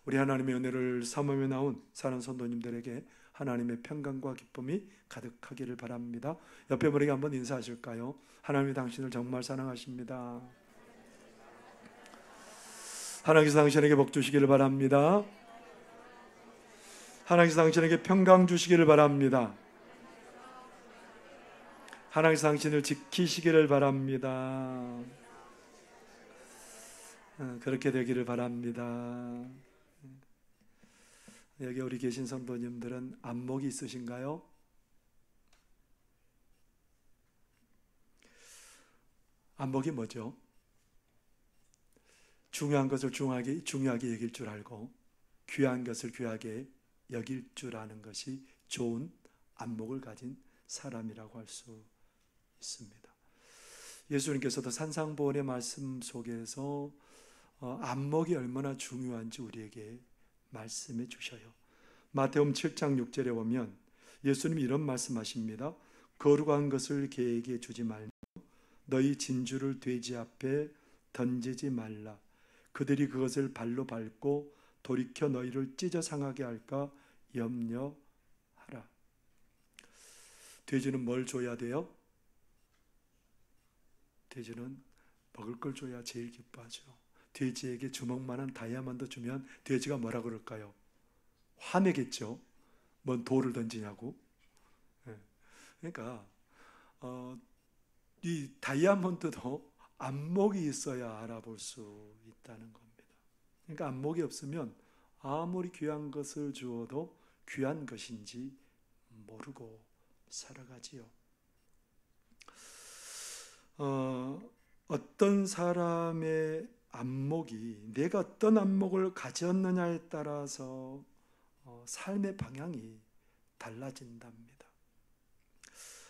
우리 하나님의 은혜를 사모하며 나온 사는 성도님들에게 하나님의 평강과 기쁨이 가득하기를 바랍니다. 옆에 분에게 한번 인사하실까요? 하나님이 당신을 정말 사랑하십니다. 하나님께서 당신에게 복 주시기를 바랍니다. 하나님께서 당신에게 평강 주시기를 바랍니다. 하나님께서 당신을 지키시기를 바랍니다. 그렇게 되기를 바랍니다. 여기 우리 계신 성도님들은 안목이 있으신가요? 안목이 뭐죠? 중요한 것을 중요하게 여길 줄 알고 귀한 것을 귀하게 여길 줄 아는 것이 좋은 안목을 가진 사람이라고 할 수 있습니다. 예수님께서도 산상보훈의 말씀 속에서 안목이 얼마나 중요한지 우리에게 말씀해 주셔요. 마태복음 7장 6절에 보면 예수님이 이런 말씀하십니다. 거룩한 것을 개에게 주지 말며 너희 진주를 돼지 앞에 던지지 말라. 그들이 그것을 발로 밟고 돌이켜 너희를 찢어 상하게 할까 염려하라. 돼지는 뭘 줘야 돼요? 돼지는 먹을 걸 줘야 제일 기뻐하죠. 돼지에게 주먹만한 다이아몬드 주면 돼지가 뭐라 그럴까요? 화내겠죠. 뭔 돌을 던지냐고. 그러니까 이 다이아몬드도 안목이 있어야 알아볼 수 있다는 겁니다. 그러니까 안목이 없으면 아무리 귀한 것을 주어도 귀한 것인지 모르고 살아가지요. 어떤 사람의 안목이 내가 어떤 안목을 가졌느냐에 따라서 삶의 방향이 달라진답니다.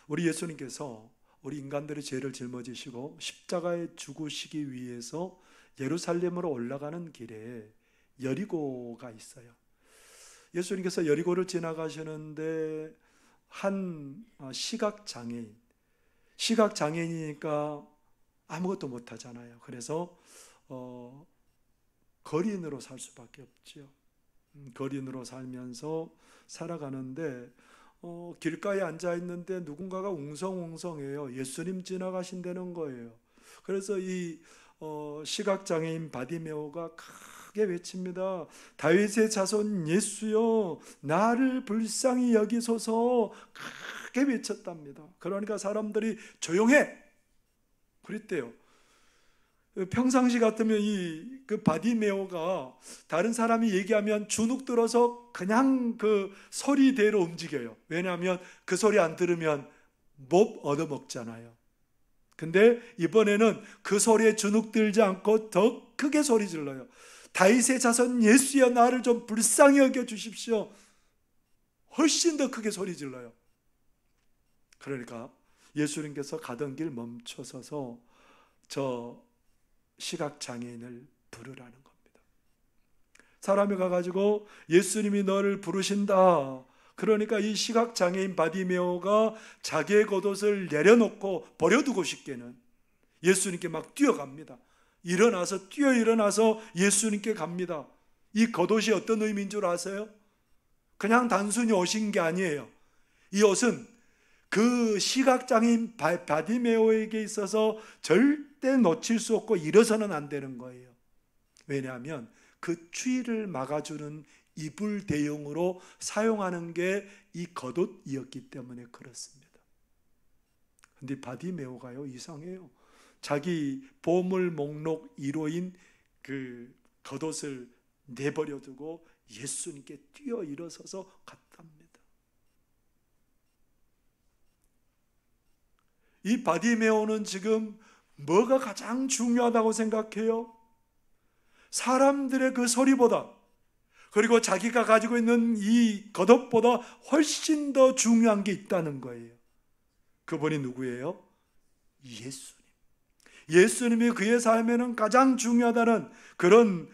우리 예수님께서 우리 인간들의 죄를 짊어지시고 십자가에 죽으시기 위해서 예루살렘으로 올라가는 길에 여리고가 있어요. 예수님께서 여리고를 지나가시는데 한 시각장애인이니까 아무것도 못하잖아요. 그래서 거리인으로 살 수밖에 없죠. 거리인으로 살면서 살아가는데 길가에 앉아 있는데 누군가가 웅성웅성해요. 예수님 지나가신다는 거예요. 그래서 이 시각장애인 바디메오가 크게 외칩니다. 다윗의 자손 예수여 나를 불쌍히 여기소서 크게 외쳤답니다. 그러니까 사람들이 조용해 그랬대요. 평상시 같으면 그 바디메오가 다른 사람이 얘기하면 주눅 들어서 그냥 그 소리대로 움직여요. 왜냐하면 그 소리 안 들으면 못 얻어먹잖아요. 근데 이번에는 그 소리에 주눅 들지 않고 더 크게 소리 질러요. 다윗의 자손 예수여 나를 좀 불쌍히 여겨 주십시오. 훨씬 더 크게 소리 질러요. 그러니까 예수님께서 가던 길 멈춰서서 저 시각장애인을 부르라는 겁니다. 사람이 가가지고 예수님이 너를 부르신다. 그러니까 이 시각장애인 바디메오가 자기의 겉옷을 내려놓고 버려두고 싶게는 예수님께 막 뛰어갑니다. 일어나서 예수님께 갑니다. 이 겉옷이 어떤 의미인 줄 아세요? 그냥 단순히 옷인 게 아니에요. 이 옷은 그 시각장애인 바디메오에게 있어서 절대 놓칠 수 없고 잃어서는 안 되는 거예요. 왜냐하면 그 추위를 막아주는 이불 대용으로 사용하는 게 이 겉옷이었기 때문에 그렇습니다. 근데 바디메오가요 이상해요. 자기 보물 목록 1호인 그 겉옷을 내버려 두고 예수님께 뛰어 일어서서 갔답니다. 이 바디메오는 지금 뭐가 가장 중요하다고 생각해요? 사람들의 그 소리보다 그리고 자기가 가지고 있는 이 겉옷보다 훨씬 더 중요한 게 있다는 거예요. 그분이 누구예요? 예수님. 예수님이 그의 삶에는 가장 중요하다는 그런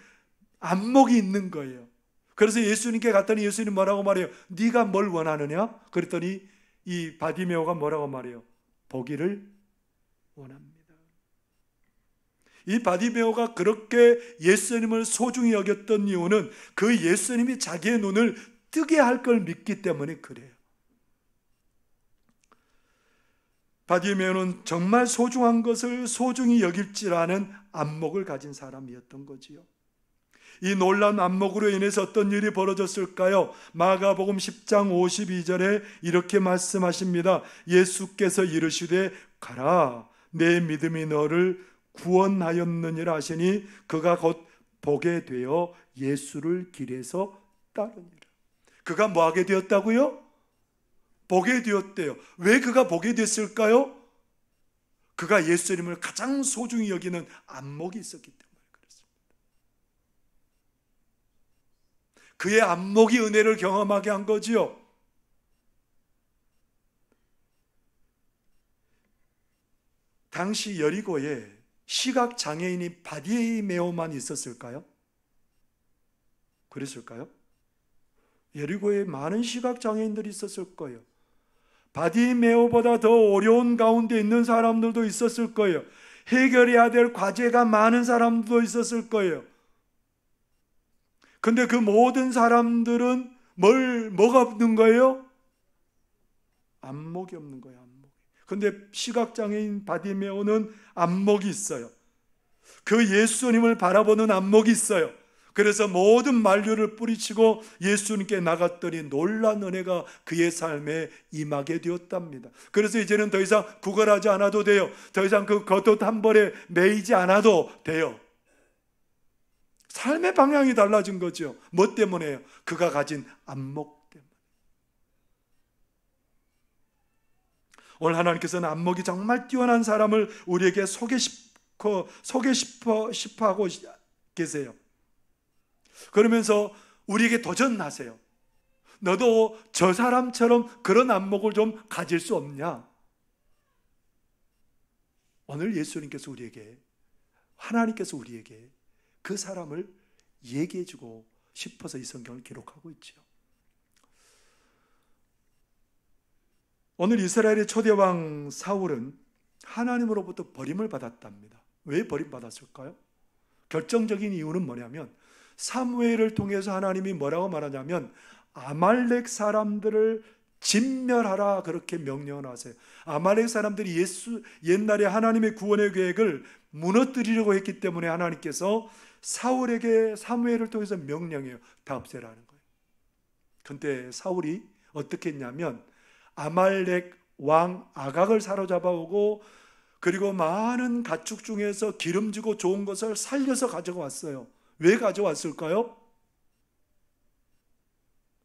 안목이 있는 거예요. 그래서 예수님께 갔더니 예수님 뭐라고 말해요? 네가 뭘 원하느냐? 그랬더니 이 바디메오가 뭐라고 말해요? 보기를 원합니다. 이 바디메오가 그렇게 예수님을 소중히 여겼던 이유는 그 예수님이 자기의 눈을 뜨게 할 걸 믿기 때문에 그래요. 바디메오는 정말 소중한 것을 소중히 여길 줄 아는 안목을 가진 사람이었던 거지요. 이 놀라운 안목으로 인해서 어떤 일이 벌어졌을까요? 마가복음 10장 52절에 이렇게 말씀하십니다. 예수께서 이르시되 가라, 내 믿음이 너를 구원하였느니라 하시니 그가 곧 보게 되어 예수를 길에서 따르니라. 그가 뭐하게 되었다고요? 보게 되었대요. 왜 그가 보게 됐을까요? 그가 예수님을 가장 소중히 여기는 안목이 있었기 때문에 그렇습니다. 그의 안목이 은혜를 경험하게 한 거지요. 당시 여리고에 시각장애인이 바디메오만 있었을까요? 그랬을까요? 여리고에 많은 시각장애인들이 있었을 거예요. 바디메오보다 더 어려운 가운데 있는 사람들도 있었을 거예요. 해결해야 될 과제가 많은 사람도 있었을 거예요. 근데 그 모든 사람들은 뭐가 없는 거예요? 안목이 없는 거예요. 안목이. 근데 시각장애인 바디메오는 안목이 있어요. 그 예수님을 바라보는 안목이 있어요. 그래서 모든 만류를 뿌리치고 예수님께 나갔더니 놀란 은혜가 그의 삶에 임하게 되었답니다. 그래서 이제는 더 이상 구걸하지 않아도 돼요. 더 이상 그 겉옷 한 벌에 매이지 않아도 돼요. 삶의 방향이 달라진 거죠. 뭐 때문에요? 그가 가진 안목 때문에. 오늘 하나님께서는 안목이 정말 뛰어난 사람을 우리에게 소개 싶어 하고 계세요. 그러면서 우리에게 도전하세요. 너도 저 사람처럼 그런 안목을 좀 가질 수 없냐? 오늘 예수님께서 하나님께서 우리에게 그 사람을 얘기해주고 싶어서 이 성경을 기록하고 있죠. 오늘 이스라엘의 초대왕 사울은 하나님으로부터 버림을 받았답니다. 왜 버림받았을까요? 결정적인 이유는 뭐냐면 사무엘을 통해서 하나님이 뭐라고 말하냐면 아말렉 사람들을 진멸하라 그렇게 명령을 하세요. 아말렉 사람들이 옛날에 하나님의 구원의 계획을 무너뜨리려고 했기 때문에 하나님께서 사울에게 사무엘을 통해서 명령해요. 다 없애라는 거예요. 그런데 사울이 어떻게 했냐면 아말렉 왕 아각을 사로잡아 오고 그리고 많은 가축 중에서 기름지고 좋은 것을 살려서 가져가 왔어요. 왜 가져왔을까요?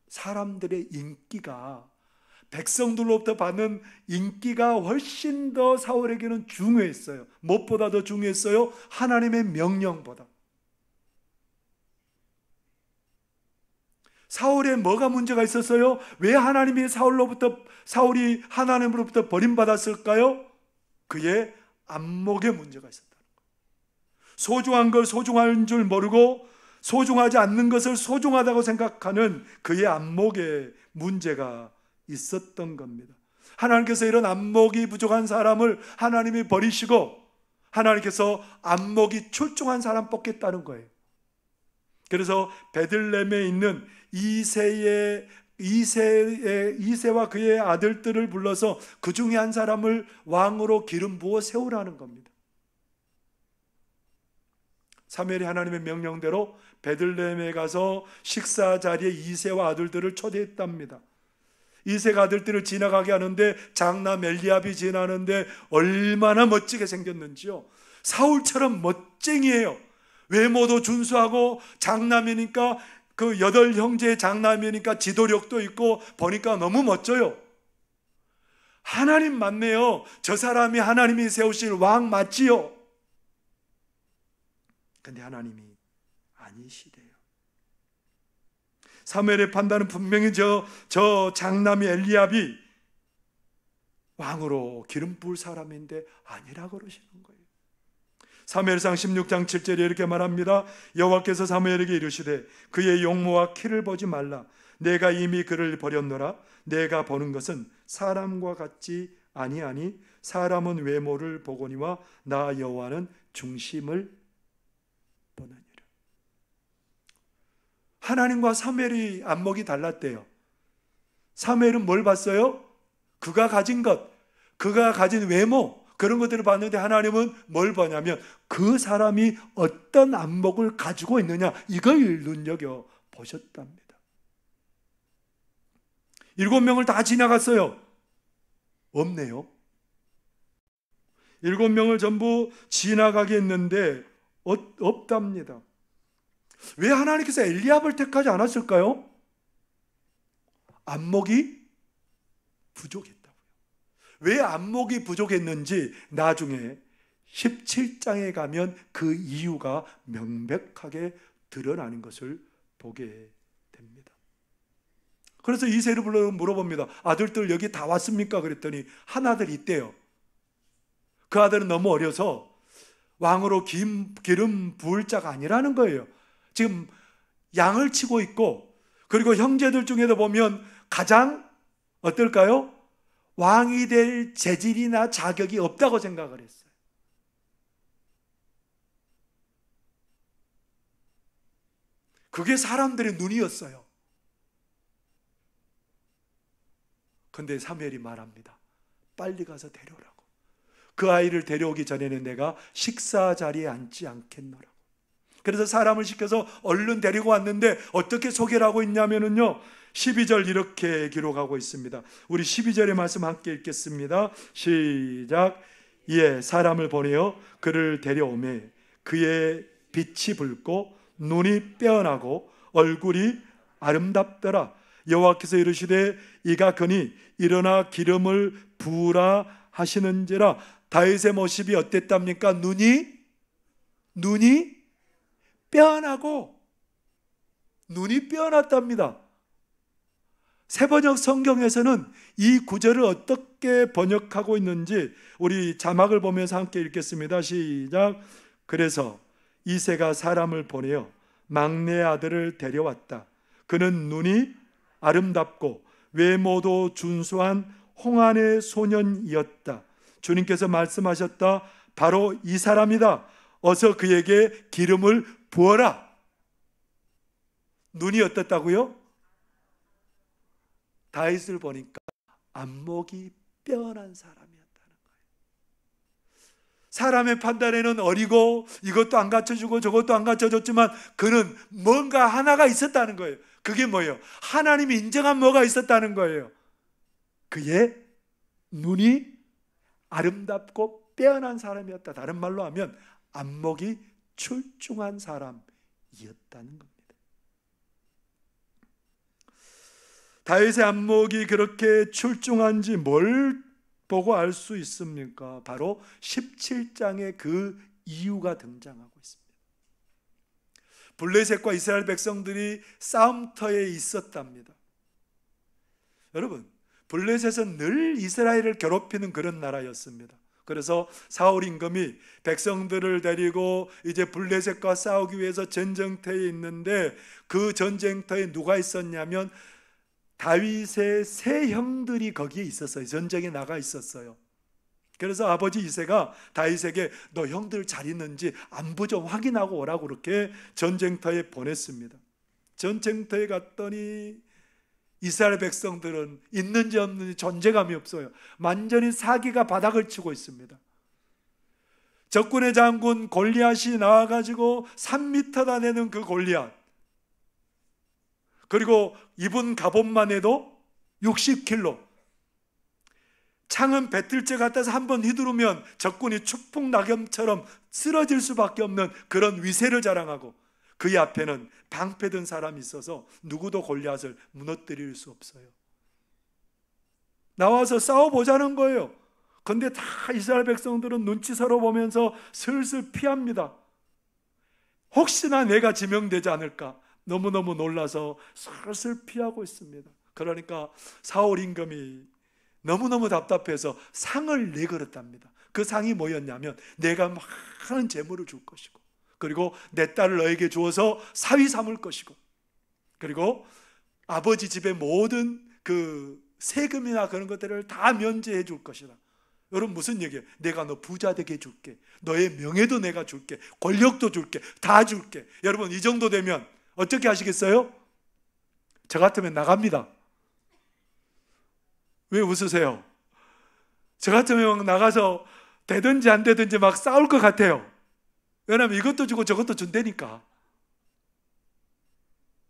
사람들의 인기가, 백성들로부터 받는 인기가 훨씬 더 사울에게는 중요했어요. 무엇보다 더 중요했어요? 하나님의 명령보다. 사울에 뭐가 문제가 있었어요? 왜 사울이 하나님으로부터 버림받았을까요? 그의 안목에 문제가 있었다는 거예요. 소중한 걸 소중한 줄 모르고 소중하지 않는 것을 소중하다고 생각하는 그의 안목에 문제가 있었던 겁니다. 하나님께서 이런 안목이 부족한 사람을 하나님이 버리시고 하나님께서 안목이 출중한 사람 뽑겠다는 거예요. 그래서 베들레헴에 있는 이새와 그의 아들들을 불러서 그 중에 한 사람을 왕으로 기름 부어 세우라는 겁니다. 사무엘이 하나님의 명령대로 베들레헴에 가서 식사 자리에 이새와 아들들을 초대했답니다. 이새가 아들들을 지나가게 하는데 장남 엘리압이 지나는데 얼마나 멋지게 생겼는지요. 사울처럼 멋쟁이에요. 외모도 준수하고 장남이니까 그 8형제의 장남이니까 지도력도 있고 보니까 너무 멋져요. 하나님 맞네요. 저 사람이 하나님이 세우실 왕 맞지요. 근데 하나님이 아니시대요. 사무엘의 판단은 분명히 저 장남이 엘리압이 왕으로 기름 부을 사람인데 아니라 그러시는 거예요. 사무엘상 16장 7절에 이렇게 말합니다. 여호와께서 사무엘에게 이르시되 그의 용모와 키를 보지 말라. 내가 이미 그를 버렸노라. 내가 보는 것은 사람과 같지 아니하니 사람은 외모를 보거니와 나 여호와는 중심을 하나님과 사무엘이 안목이 달랐대요. 사무엘은 뭘 봤어요? 그가 가진 것, 그가 가진 외모, 그런 것들을 봤는데 하나님은 뭘 보냐면 그 사람이 어떤 안목을 가지고 있느냐, 이걸 눈여겨 보셨답니다. 7명을 다 지나갔어요. 없네요. 7명을 전부 지나가게 했는데 없답니다. 왜 하나님께서 엘리압을 택하지 않았을까요? 안목이 부족했다고요. 왜 안목이 부족했는지 나중에 17장에 가면 그 이유가 명백하게 드러나는 것을 보게 됩니다. 그래서 이새를 불러 물어봅니다. 아들들 여기 다 왔습니까? 그랬더니 한 아들이 있대요. 그 아들은 너무 어려서 왕으로 기름 부을 자가 아니라는 거예요. 지금 양을 치고 있고, 그리고 형제들 중에도 보면 가장 어떨까요? 왕이 될 재질이나 자격이 없다고 생각을 했어요. 그게 사람들의 눈이었어요. 근데 사무엘이 말합니다. 빨리 가서 데려오라고. 그 아이를 데려오기 전에는 내가 식사 자리에 앉지 않겠노라고. 그래서 사람을 시켜서 얼른 데리고 왔는데 어떻게 소개를 하고 있냐면요, 12절 이렇게 기록하고 있습니다. 우리 12절의 말씀 함께 읽겠습니다. 시작. 이에 사람을 보내어 그를 데려오매 그의 빛이 붉고 눈이 빼어나고 얼굴이 아름답더라. 여호와께서 이르시되 이가 그니 일어나 기름을 부으라 하시는지라. 다윗의 모습이 어땠답니까? 눈이 빼어나고, 눈이 빼어났답니다. 새번역 성경에서는 이 구절을 어떻게 번역하고 있는지 우리 자막을 보면서 함께 읽겠습니다. 시작. 그래서 이새가 사람을 보내어 막내 아들을 데려왔다. 그는 눈이 아름답고 외모도 준수한 홍안의 소년이었다. 주님께서 말씀하셨다. 바로 이 사람이다. 어서 그에게 기름을 부어라. 눈이 어떻다고요? 다윗을 보니까 안목이 빼어난 사람이었다는 거예요. 사람의 판단에는 어리고 이것도 안 갖춰주고 저것도 안 갖춰줬지만 그는 뭔가 하나가 있었다는 거예요. 그게 뭐예요? 하나님이 인정한 뭐가 있었다는 거예요. 그의 눈이 아름답고 빼어난 사람이었다. 다른 말로 하면 안목이 출중한 사람이었다는 겁니다. 다윗의 안목이 그렇게 출중한지 뭘 보고 알 수 있습니까? 바로 17장에 그 이유가 등장하고 있습니다. 블레셋과 이스라엘 백성들이 싸움터에 있었답니다. 여러분, 블레셋은 늘 이스라엘을 괴롭히는 그런 나라였습니다. 그래서 사울 임금이 백성들을 데리고 이제 블레셋과 싸우기 위해서 전쟁터에 있는데, 그 전쟁터에 누가 있었냐면 다윗의 세 형들이 거기에 있었어요. 전쟁에 나가 있었어요. 그래서 아버지 이새가 다윗에게 너 형들 잘 있는지 안부 좀 확인하고 오라고 그렇게 전쟁터에 보냈습니다. 전쟁터에 갔더니 이스라엘 백성들은 있는지 없는지 존재감이 없어요. 완전히 사기가 바닥을 치고 있습니다. 적군의 장군 골리앗이 나와가지고 3m나 되는 그 골리앗, 그리고 입은 갑옷만 해도 60kg, 창은 배틀째 같아서 한번 휘두르면 적군이 축풍낙엽처럼 쓰러질 수밖에 없는 그런 위세를 자랑하고, 그의 앞에는 방패든 사람이 있어서 누구도 골리앗을 무너뜨릴 수 없어요. 나와서 싸워보자는 거예요. 그런데 다 이스라엘 백성들은 눈치 서로 보면서 슬슬 피합니다. 혹시나 내가 지명되지 않을까 너무너무 놀라서 슬슬 피하고 있습니다. 그러니까 사울 임금이 너무너무 답답해서 상을 내걸었답니다. 그 상이 뭐였냐면 내가 많은 재물을 줄 것이고, 그리고 내 딸을 너에게 주어서 사위 삼을 것이고, 그리고 아버지 집의 모든 그 세금이나 그런 것들을 다 면제해 줄 것이다. 여러분, 무슨 얘기예요? 내가 너 부자 되게 해줄게. 너의 명예도 내가 줄게. 권력도 줄게. 다 줄게. 여러분, 이 정도 되면 어떻게 하시겠어요? 저 같으면 나갑니다. 왜 웃으세요? 저 같으면 막 나가서 되든지 안 되든지 막 싸울 것 같아요. 왜냐하면 이것도 주고 저것도 준다니까.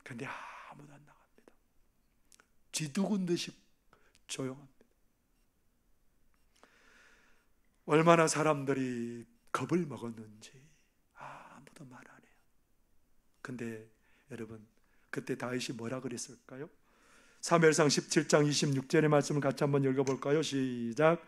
근데 아무도 안 나갑니다. 쥐두군 듯이 조용합니다. 얼마나 사람들이 겁을 먹었는지 아무도 말 안 해요. 근데 여러분, 그때 다윗이 뭐라 그랬을까요? 사무엘상 17장 26절의 말씀을 같이 한번 읽어볼까요? 시작.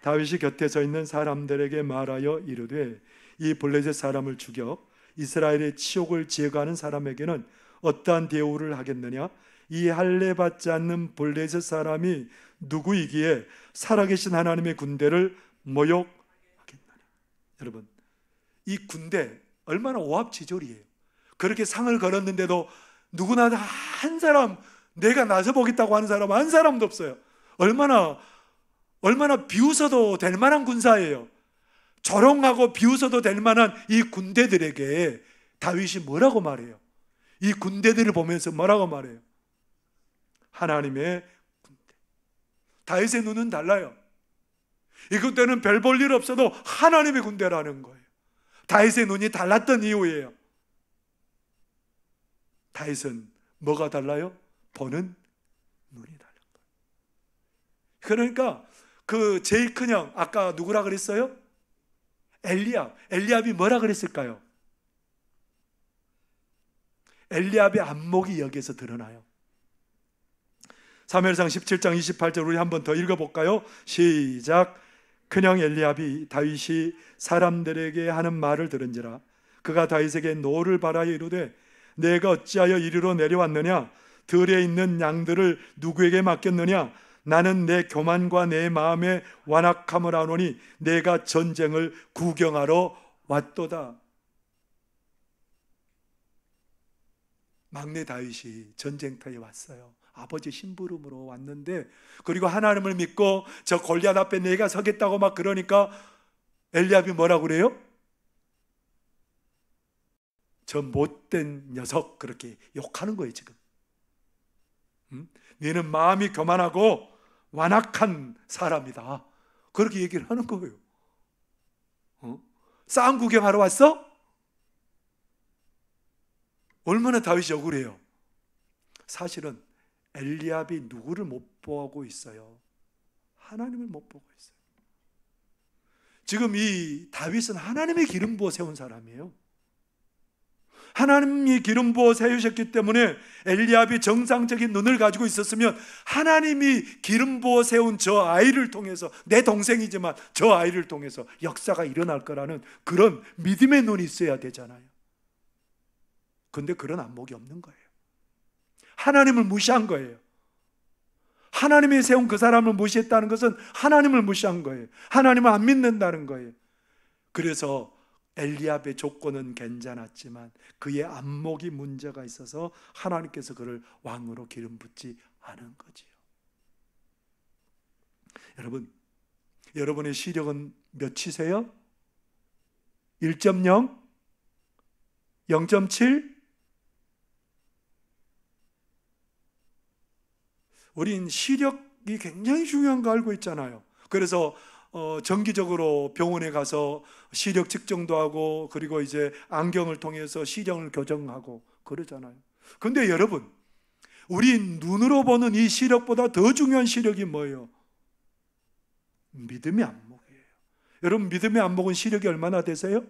다윗이 곁에 서 있는 사람들에게 말하여 이르되 이 블레셋 사람을 죽여 이스라엘의 치욕을 제거하는 사람에게는 어떠한 대우를 하겠느냐? 이 할례 받지 않는 블레셋 사람이 누구이기에 살아계신 하나님의 군대를 모욕하겠느냐? 여러분, 이 군대 얼마나 오합지졸이에요. 그렇게 상을 걸었는데도 누구나 다 한 사람, 내가 나서보겠다고 하는 사람 한 사람도 없어요. 얼마나 비웃어도 될 만한 군사예요. 조롱하고 비웃어도 될 만한 이 군대들에게 다윗이 뭐라고 말해요? 이 군대들을 보면서 뭐라고 말해요? 하나님의 군대. 다윗의 눈은 달라요. 이 군대는 별 볼 일 없어도 하나님의 군대라는 거예요. 다윗의 눈이 달랐던 이유예요. 다윗은 뭐가 달라요? 보는 눈이 달라요. 그러니까 그 제일 큰 형, 아까 누구라 그랬어요? 엘리압이 뭐라 그랬을까요? 엘리압의 안목이 여기에서 드러나요. 사무엘상 17장 28절 우리 한번 더 읽어볼까요? 시작. 큰형 엘리압이 다윗이 사람들에게 하는 말을 들은지라 그가 다윗에게 노를 바라여 이르되 내가 어찌하여 이리로 내려왔느냐? 들에 있는 양들을 누구에게 맡겼느냐? 나는 내 교만과 내 마음의 완악함을 아노니 내가 전쟁을 구경하러 왔도다. 막내 다윗이 전쟁터에 왔어요. 아버지 심부름으로 왔는데, 그리고 하나님을 믿고 저 골리앗 앞에 내가 서겠다고 막 그러니까 엘리압이 뭐라고 그래요? 저 못된 녀석, 그렇게 욕하는 거예요 지금. 너는 마음이 교만하고 완악한 사람이다, 그렇게 얘기를 하는 거예요. 싸움 구경하러 왔어? 얼마나 다윗이 억울해요. 사실은 엘리압이 누구를 못 보고 있어요? 하나님을 못 보고 있어요. 지금 이 다윗은 하나님의 기름 부어 세운 사람이에요. 하나님이 기름 부어 세우셨기 때문에 엘리압이 정상적인 눈을 가지고 있었으면 하나님이 기름 부어 세운 저 아이를 통해서, 내 동생이지만 저 아이를 통해서 역사가 일어날 거라는 그런 믿음의 눈이 있어야 되잖아요. 근데 그런 안목이 없는 거예요. 하나님을 무시한 거예요. 하나님이 세운 그 사람을 무시했다는 것은 하나님을 무시한 거예요. 하나님을 안 믿는다는 거예요. 그래서 엘리압의 조건은 괜찮았지만 그의 안목이 문제가 있어서 하나님께서 그를 왕으로 기름 붓지 않은 거지요. 여러분, 여러분의 시력은 몇이세요? 1.0? 0.7? 우린 시력이 굉장히 중요한 거 알고 있잖아요. 그래서 정기적으로 병원에 가서 시력 측정도 하고, 그리고 이제 안경을 통해서 시력을 교정하고 그러잖아요. 근데 여러분, 우리 눈으로 보는 이 시력보다 더 중요한 시력이 뭐예요? 믿음의 안목이에요. 여러분, 믿음의 안목은 시력이 얼마나 되세요?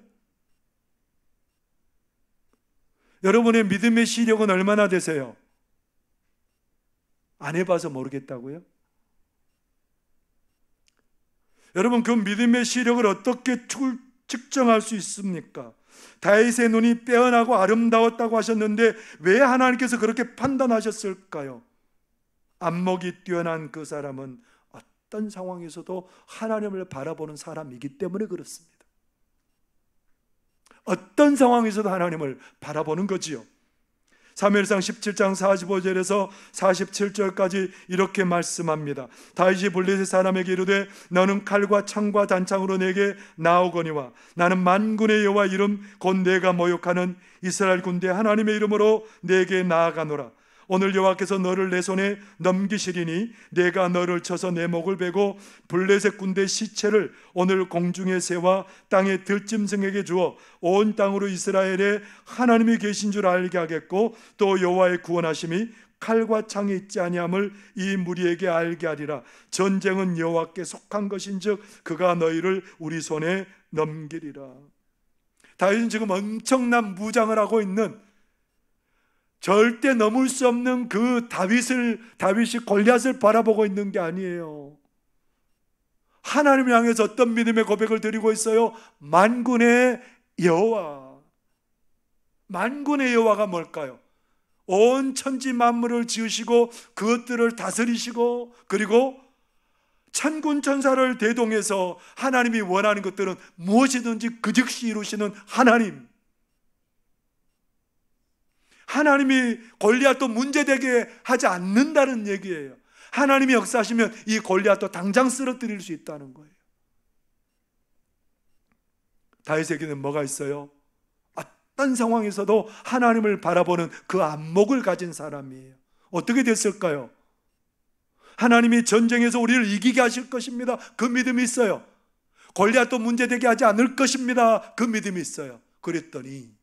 여러분의 믿음의 시력은 얼마나 되세요? 안 해봐서 모르겠다고요? 여러분, 그 믿음의 시력을 어떻게 측정할 수 있습니까? 다윗의 눈이 빼어나고 아름다웠다고 하셨는데 왜 하나님께서 그렇게 판단하셨을까요? 안목이 뛰어난 그 사람은 어떤 상황에서도 하나님을 바라보는 사람이기 때문에 그렇습니다. 어떤 상황에서도 하나님을 바라보는 거지요. 사무엘상 17장 45절에서 47절까지 이렇게 말씀합니다. 다윗이 블레셋 사람에게 이르되 너는 칼과 창과 단창으로 내게 나오거니와 나는 만군의 여호와 이름 곧 내가 모욕하는 이스라엘 군대 하나님의 이름으로 내게 나아가노라. 오늘 여호와께서 너를 내 손에 넘기시리니 내가 너를 쳐서 내 목을 베고 블레셋 군대 시체를 오늘 공중의 새와 땅의 들짐승에게 주어 온 땅으로 이스라엘에 하나님이 계신 줄 알게 하겠고 또 여호와의 구원하심이 칼과 창이 있지 아니함을 이 무리에게 알게 하리라. 전쟁은 여호와께 속한 것인즉 그가 너희를 우리 손에 넘기리라. 다윗은 지금 엄청난 무장을 하고 있는, 절대 넘을 수 없는 그 다윗이 골리앗을 바라보고 있는 게 아니에요. 하나님을 향해서 어떤 믿음의 고백을 드리고 있어요? 만군의 여호와. 만군의 여호와가 뭘까요? 온 천지 만물을 지으시고 그것들을 다스리시고 그리고 천군 천사를 대동해서 하나님이 원하는 것들은 무엇이든지 그 즉시 이루시는 하나님. 하나님이 골리앗도 문제되게 하지 않는다는 얘기예요. 하나님이 역사하시면 이 골리앗도 당장 쓰러뜨릴 수 있다는 거예요. 다윗에게는 뭐가 있어요? 어떤 상황에서도 하나님을 바라보는 그 안목을 가진 사람이에요. 어떻게 됐을까요? 하나님이 전쟁에서 우리를 이기게 하실 것입니다. 그 믿음이 있어요. 골리앗도 문제되게 하지 않을 것입니다. 그 믿음이 있어요. 그랬더니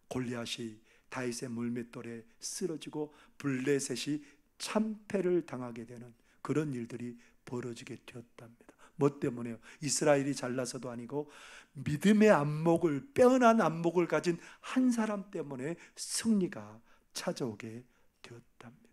골리앗이 다윗의 물맷돌에 쓰러지고 블레셋이 참패를 당하게 되는 그런 일들이 벌어지게 되었답니다. 뭐 때문에요? 이스라엘이 잘나서도 아니고 믿음의 안목을, 빼어난 안목을 가진 한 사람 때문에 승리가 찾아오게 되었답니다.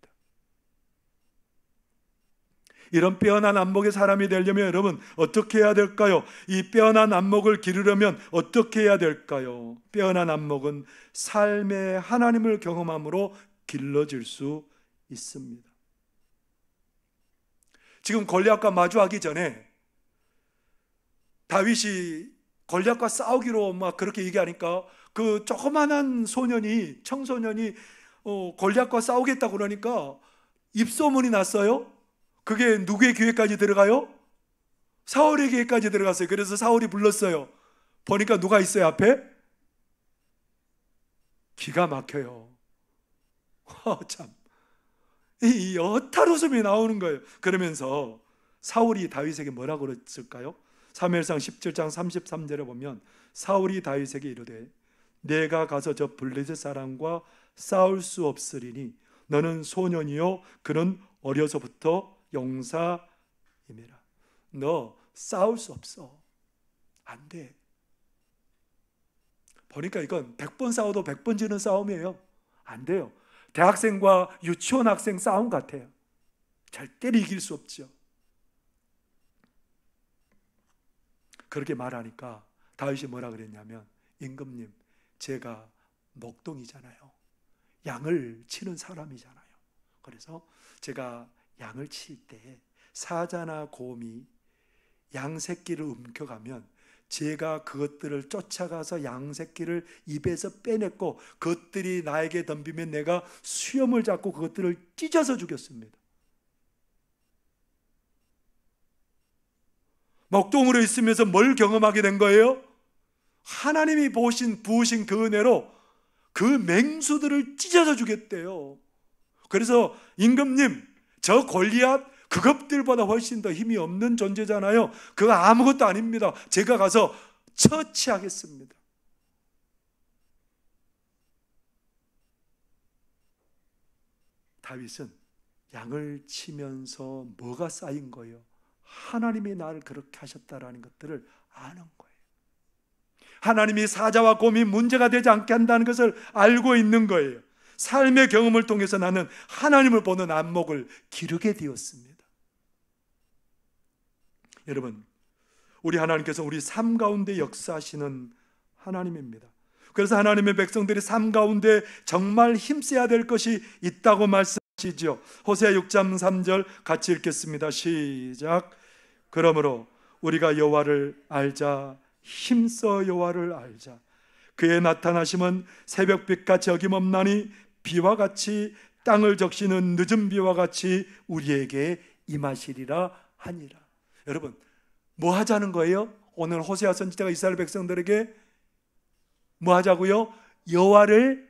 이런 빼어난 안목의 사람이 되려면 여러분 어떻게 해야 될까요? 이 빼어난 안목을 기르려면 어떻게 해야 될까요? 빼어난 안목은 삶의 하나님을 경험함으로 길러질 수 있습니다. 지금 골리앗과 마주하기 전에 다윗이 골리앗과 싸우기로 막 그렇게 얘기하니까 그 조그만한 청소년이 골리앗과 싸우겠다고 그러니까 입소문이 났어요. 그게 누구의 귀에까지 들어가요? 사울의 귀에까지 들어갔어요. 그래서 사울이 불렀어요. 보니까 누가 있어요 앞에? 기가 막혀요. 참, 이 여탈 웃음이 나오는 거예요. 그러면서 사울이 다윗에게 뭐라고 그랬을까요? 사무엘상 17장 33절에 보면 사울이 다윗에게 이르되 내가 가서 저 블레셋 사람과 싸울 수 없으리니 너는 소년이요 그는 어려서부터 용사임이라. 너 싸울 수 없어. 안 돼. 보니까 이건 100번 싸워도 100번 지는 싸움이에요. 안 돼요. 대학생과 유치원 학생 싸움 같아요. 절대로 이길 수 없죠. 그렇게 말하니까 다윗이 뭐라 그랬냐면 임금님, 제가 목동이잖아요. 양을 치는 사람이잖아요. 그래서 제가 양을 칠 때 사자나 곰이 양 새끼를 움켜가면 제가 그것들을 쫓아가서 양 새끼를 입에서 빼냈고 그것들이 나에게 덤비면 내가 수염을 잡고 그것들을 찢어서 죽였습니다. 목동으로 있으면서 뭘 경험하게 된 거예요? 하나님이 부으신 그 은혜로 그 맹수들을 찢어서 죽였대요. 그래서 임금님, 저 골리앗 그것들보다 훨씬 더 힘이 없는 존재잖아요. 그거 아무것도 아닙니다. 제가 가서 처치하겠습니다. 다윗은 양을 치면서 뭐가 쌓인 거예요? 하나님이 나를 그렇게 하셨다라는 것들을 아는 거예요. 하나님이 사자와 곰이 문제가 되지 않게 한다는 것을 알고 있는 거예요. 삶의 경험을 통해서 나는 하나님을 보는 안목을 기르게 되었습니다. 여러분, 우리 하나님께서 우리 삶 가운데 역사하시는 하나님입니다. 그래서 하나님의 백성들이 삶 가운데 정말 힘써야 될 것이 있다고 말씀하시죠. 호세아 6장 3절 같이 읽겠습니다. 시작. 그러므로 우리가 여호와를 알자. 힘써 여호와를 알자. 그의 나타나심은 새벽빛같이 어김없나니 비와 같이 땅을 적시는 늦은 비와 같이 우리에게 임하시리라 하니라. 여러분, 뭐 하자는 거예요? 오늘 호세아 선지자가 이스라엘 백성들에게 뭐 하자고요? 여호와를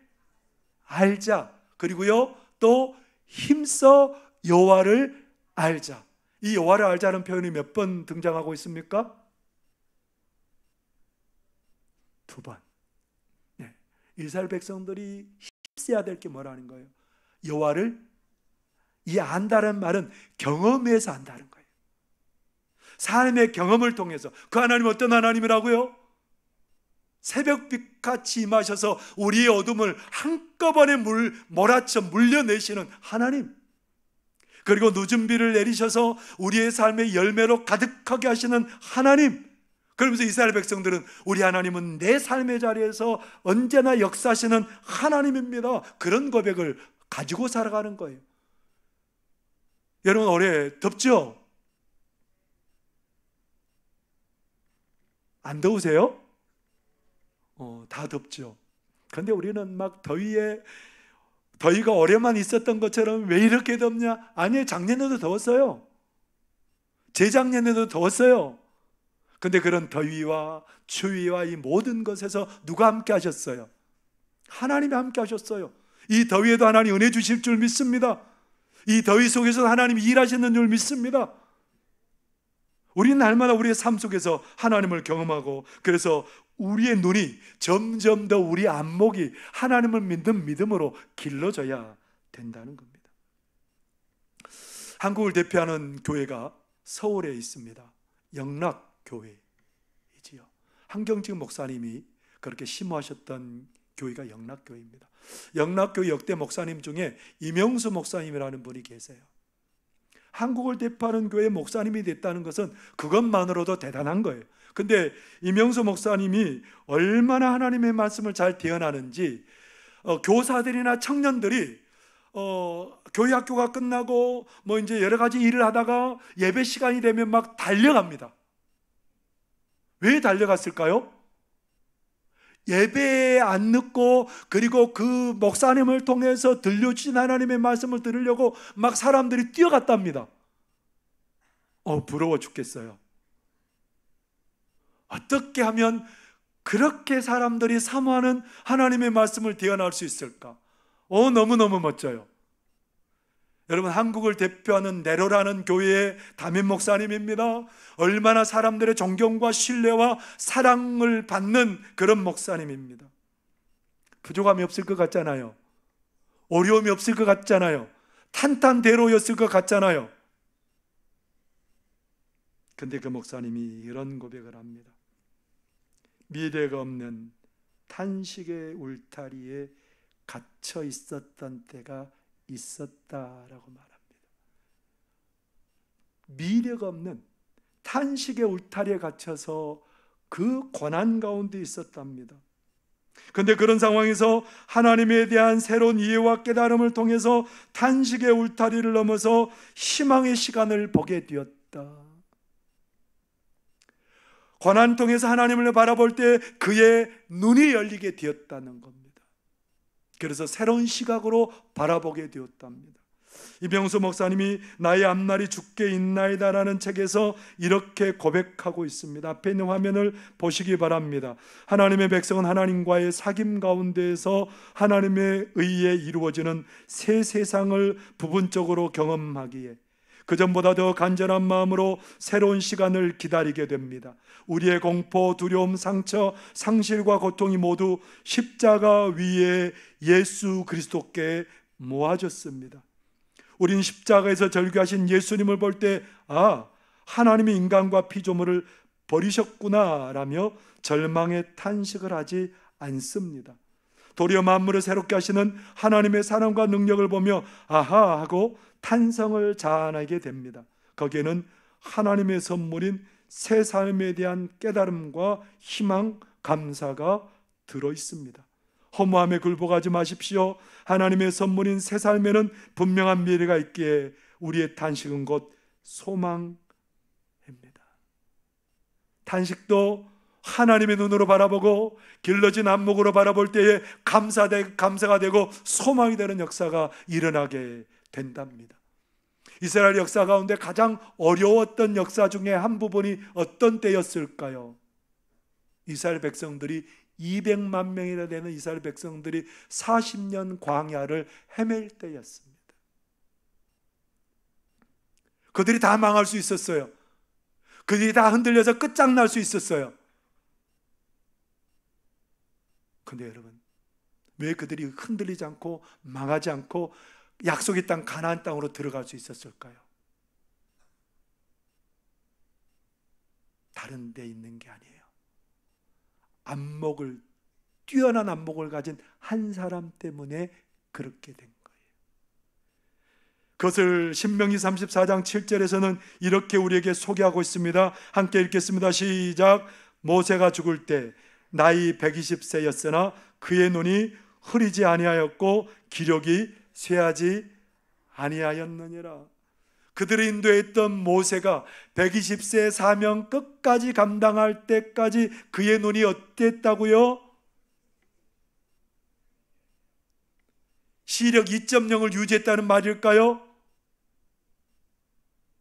알자. 그리고요, 또 힘써 여호와를 알자. 이 여호와를 알자는 표현이 몇 번 등장하고 있습니까? 2번. 네. 이스라엘 백성들이 힘써야 될 게 뭐라는 거예요? 여호와를 이 안다는 말은 경험에서 안다는 거예요. 삶의 경험을 통해서. 그 하나님 어떤 하나님이라고요? 새벽빛같이 임하셔서 우리의 어둠을 한꺼번에 몰아쳐 물려내시는 하나님. 그리고 늦은 비를 내리셔서 우리의 삶의 열매로 가득하게 하시는 하나님. 그러면서 이스라엘 백성들은 우리 하나님은 내 삶의 자리에서 언제나 역사하시는 하나님입니다. 그런 고백을 가지고 살아가는 거예요. 여러분, 올해 덥죠? 안 더우세요? 다 덥죠. 그런데 우리는 막 더위가 올해만 있었던 것처럼 왜 이렇게 덥냐? 아니에요. 작년에도 더웠어요. 재작년에도 더웠어요. 근데 그런 더위와 추위와 이 모든 것에서 누가 함께 하셨어요? 하나님이 함께 하셨어요. 이 더위에도 하나님 은혜 주실 줄 믿습니다. 이 더위 속에서 하나님이 일하시는 줄 믿습니다. 우리는 날마다 우리의 삶 속에서 하나님을 경험하고, 그래서 우리의 눈이 점점 더 우리 안목이 하나님을 믿는 믿음으로 길러져야 된다는 겁니다. 한국을 대표하는 교회가 서울에 있습니다. 영락교회이지요. 한경직 목사님이 그렇게 심호하셨던 교회가 영락교회입니다. 영락교회 역대 목사님 중에 이명수 목사님이라는 분이 계세요. 한국을 대표하는 교회 목사님이 됐다는 것은 그것만으로도 대단한 거예요. 근데 이명수 목사님이 얼마나 하나님의 말씀을 잘 대언하는지, 교사들이나 청년들이 교회 학교가 끝나고 뭐 이제 여러 가지 일을 하다가 예배 시간이 되면 막 달려갑니다. 왜 달려갔을까요? 예배에 안 늦고, 그리고 그 목사님을 통해서 들려주신 하나님의 말씀을 들으려고 막 사람들이 뛰어갔답니다. 부러워 죽겠어요. 어떻게 하면 그렇게 사람들이 사모하는 하나님의 말씀을 대언할 수 있을까? 너무너무 멋져요. 여러분, 한국을 대표하는 네로라는 교회의 담임 목사님입니다. 얼마나 사람들의 존경과 신뢰와 사랑을 받는 그런 목사님입니다. 부족함이 없을 것 같잖아요. 어려움이 없을 것 같잖아요. 탄탄대로였을 것 같잖아요. 근데 그 목사님이 이런 고백을 합니다. 미래가 없는 탄식의 울타리에 갇혀 있었던 때가 있었다라고 말합니다. 미래가 없는 탄식의 울타리에 갇혀서 그 고난 가운데 있었답니다. 그런데 그런 상황에서 하나님에 대한 새로운 이해와 깨달음을 통해서 탄식의 울타리를 넘어서 희망의 시간을 보게 되었다. 고난 통해서 하나님을 바라볼 때 그의 눈이 열리게 되었다는 겁니다. 그래서 새로운 시각으로 바라보게 되었답니다. 이병수 목사님이 나의 앞날이 주께 있나이다라는 책에서 이렇게 고백하고 있습니다. 앞에 있는 화면을 보시기 바랍니다. 하나님의 백성은 하나님과의 사귐 가운데에서 하나님의 의에 이루어지는 새 세상을 부분적으로 경험하기에 그전보다 더 간절한 마음으로 새로운 시간을 기다리게 됩니다. 우리의 공포, 두려움, 상처, 상실과 고통이 모두 십자가 위에 예수 그리스도께 모아졌습니다. 우린 십자가에서 절규하신 예수님을 볼 때 하나님이 인간과 피조물을 버리셨구나 라며 절망의 탄식을 하지 않습니다. 도리어 만물을 새롭게 하시는 하나님의 사랑과 능력을 보며 아하 하고 탄성을 자아내게 됩니다. 거기에는 하나님의 선물인 새 삶에 대한 깨달음과 희망, 감사가 들어있습니다. 허무함에 굴복하지 마십시오. 하나님의 선물인 새 삶에는 분명한 미래가 있기에 우리의 탄식은 곧 소망입니다. 탄식도 하나님의 눈으로 바라보고 길러진 안목으로 바라볼 때에 감사가 되고 소망이 되는 역사가 일어나게 된답니다. 이스라엘 역사 가운데 가장 어려웠던 역사 중에 한 부분이 어떤 때였을까요? 이스라엘 백성들이 200만 명이나 되는 이스라엘 백성들이 40년 광야를 헤맬 때였습니다. 그들이 다 망할 수 있었어요. 그들이 다 흔들려서 끝장날 수 있었어요. 근데 여러분, 왜 그들이 흔들리지 않고 망하지 않고 약속의 땅 가나안 땅으로 들어갈 수 있었을까요? 다른 데 있는 게 아니에요. 뛰어난 안목을 가진 한 사람 때문에 그렇게 된 거예요. 그것을 신명기 34장 7절에서는 이렇게 우리에게 소개하고 있습니다. 함께 읽겠습니다. 시작. 모세가 죽을 때 나이 120세였으나 그의 눈이 흐리지 아니하였고 기력이 쇠하지 아니하였느니라. 그들을 인도했던 모세가 120세의 사명 끝까지 감당할 때까지 그의 눈이 어땠다고요? 시력 2.0을 유지했다는 말일까요?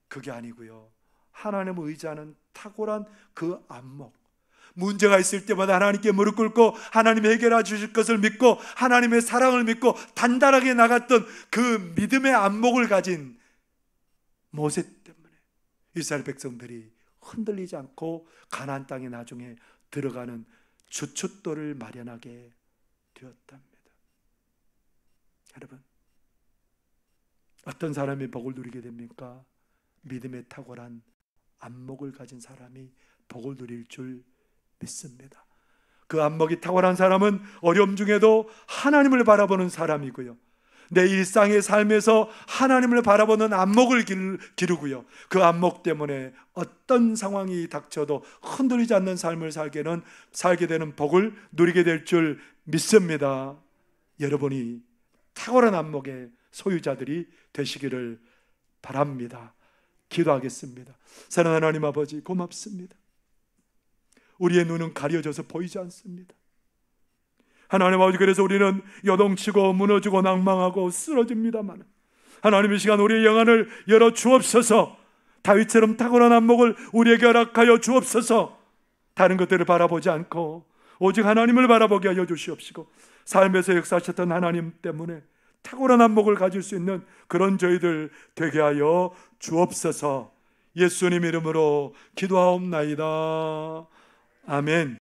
그게 아니고요. 하나님을 의지하는 탁월한 그 안목, 문제가 있을 때마다 하나님께 무릎 꿇고 하나님이 해결해 주실 것을 믿고 하나님의 사랑을 믿고 단단하게 나갔던 그 믿음의 안목을 가진 모세 때문에 이스라엘 백성들이 흔들리지 않고 가나안 땅에 나중에 들어가는 주춧돌을 마련하게 되었답니다. 여러분, 어떤 사람이 복을 누리게 됩니까? 믿음의 탁월한 안목을 가진 사람이 복을 누릴 줄 믿습니다. 그 안목이 탁월한 사람은 어려움 중에도 하나님을 바라보는 사람이고요, 내 일상의 삶에서 하나님을 바라보는 안목을 기르고요, 그 안목 때문에 어떤 상황이 닥쳐도 흔들리지 않는 삶을 살게 되는 복을 누리게 될 줄 믿습니다. 여러분이 탁월한 안목의 소유자들이 되시기를 바랍니다. 기도하겠습니다. 사랑하는 하나님 아버지, 고맙습니다. 우리의 눈은 가려져서 보이지 않습니다. 하나님 아버지, 그래서 우리는 요동치고 무너지고 낭망하고 쓰러집니다만 하나님의 시간 우리의 영안을 열어 주옵소서. 다윗처럼 탁월한 안목을 우리에게 허락하여 주옵소서. 다른 것들을 바라보지 않고 오직 하나님을 바라보게 하여 주시옵시고, 삶에서 역사하셨던 하나님 때문에 탁월한 안목을 가질 수 있는 그런 저희들 되게 하여 주옵소서. 예수님 이름으로 기도하옵나이다. 아멘.